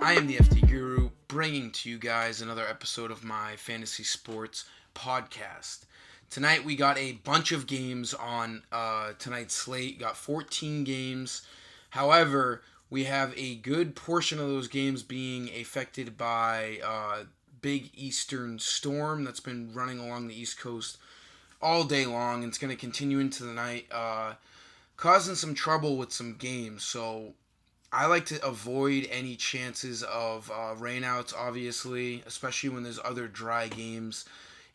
I am the FT Guru, bringing to you guys another episode of my fantasy sports podcast. Tonight we got a bunch of games on tonight's slate. Got 14 games. However, we have a good portion of those games being affected by big eastern storm that's been running along the East Coast all day long, and it's going to continue into the night, causing some trouble with some games. So I like to avoid any chances of rainouts, obviously, especially when there's other dry games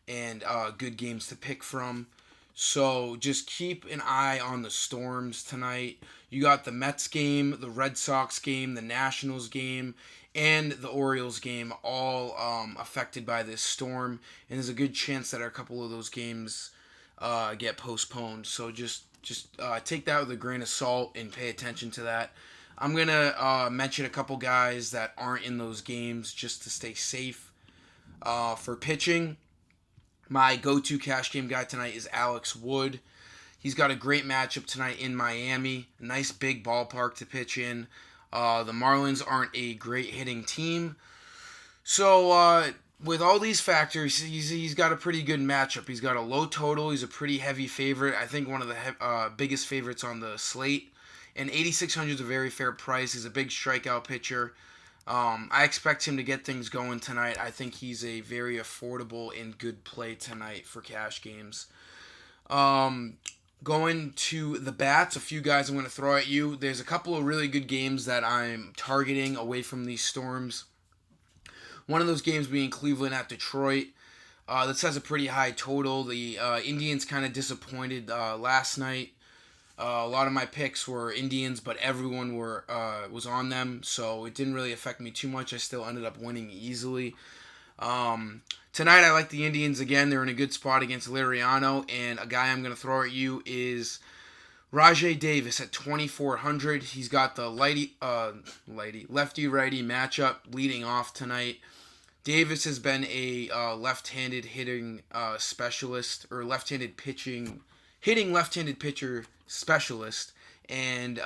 and good games to pick from. So just keep an eye on the storms tonight. You got the Mets game, the Red Sox game, the Nationals game, and the Orioles game, all affected by this storm. And there's a good chance that a couple of those games get postponed. So just take that with a grain of salt and pay attention to that. I'm going to mention a couple guys that aren't in those games just to stay safe. For pitching, my go-to cash game guy tonight is Alex Wood. He's got a great matchup tonight in Miami. A nice big ballpark to pitch in. The Marlins aren't a great hitting team. So with all these factors, he's got a pretty good matchup. He's got a low total. He's a pretty heavy favorite. I think one of the biggest favorites on the slate. And 8,600 is a very fair price. He's a big strikeout pitcher. I expect him to get things going tonight. I think he's a very affordable and good play tonight for cash games. Going to the bats, a few guys I'm going to throw at you. There's a couple of really good games that I'm targeting away from these storms. One of those games being Cleveland at Detroit. This has a pretty high total. The Indians kind of disappointed last night. A lot of my picks were Indians, but everyone was on them, so it didn't really affect me too much. I still ended up winning easily. Tonight, I like the Indians again. They're in a good spot against Liriano, and a guy I'm going to throw at you is Rajai Davis at 2,400. He's got the lefty-righty matchup leading off tonight. Davis has been a left-handed hitting specialist, or left-handed pitching, hitting left-handed pitcher specialist, and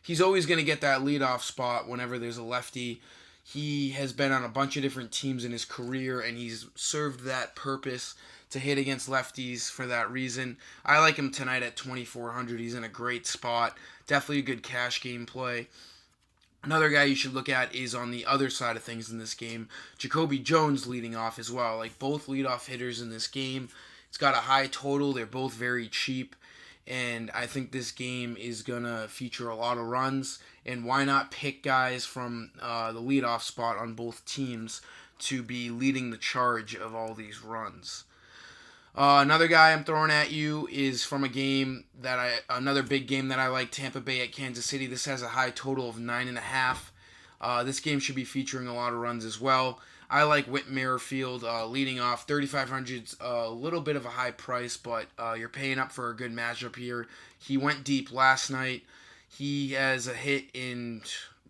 he's always going to get that leadoff spot whenever there's a lefty. He has been on a bunch of different teams in his career, and he's served that purpose to hit against lefties for that reason. I like him tonight at 2,400. He's in a great spot. Definitely a good cash game play. Another guy you should look at is on the other side of things in this game. Jacoby Jones leading off as well. Like both leadoff hitters in this game. It's got a high total. They're both very cheap. And I think this game is going to feature a lot of runs. And why not pick guys from the leadoff spot on both teams to be leading the charge of all these runs? Another guy I'm throwing at you is from a game another big game that I like, Tampa Bay at Kansas City. This has a high total of 9.5. This game should be featuring a lot of runs as well. I like Muirfield leading off. 3,500's a little bit of a high price, but you're paying up for a good matchup here. He went deep last night. He has a hit in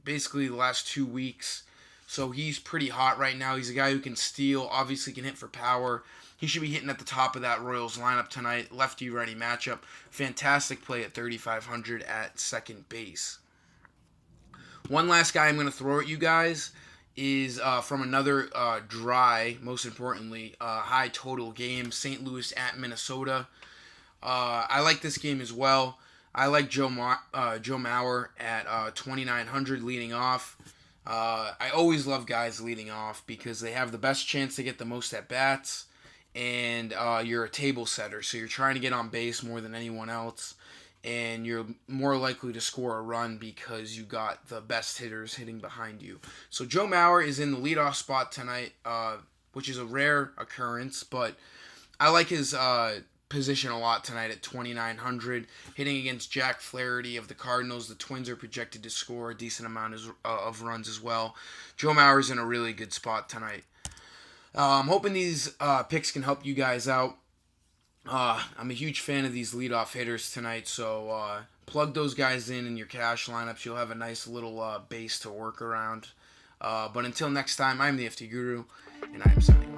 basically the last 2 weeks, so he's pretty hot right now. He's a guy who can steal, obviously can hit for power. He should be hitting at the top of that Royals lineup tonight. Lefty-righty matchup. Fantastic play at 3,500 at second base. One last guy I'm going to throw at you guys is from another dry, most importantly, high total game, St. Louis at Minnesota. I like this game as well. I like Joe Mauer at 2,900 leading off. I always love guys leading off because they have the best chance to get the most at-bats, and you're a table setter, so you're trying to get on base more than anyone else. And you're more likely to score a run because you got the best hitters hitting behind you. So Joe Mauer is in the leadoff spot tonight, which is a rare occurrence, but I like his position a lot tonight at 2,900, hitting against Jack Flaherty of the Cardinals. The Twins are projected to score a decent amount of runs as well. Joe Mauer's in a really good spot tonight. I'm hoping these picks can help you guys out. I'm a huge fan of these leadoff hitters tonight, so plug those guys in your cash lineups. You'll have a nice little base to work around. But until next time, I'm the FT Guru, and I am signing off.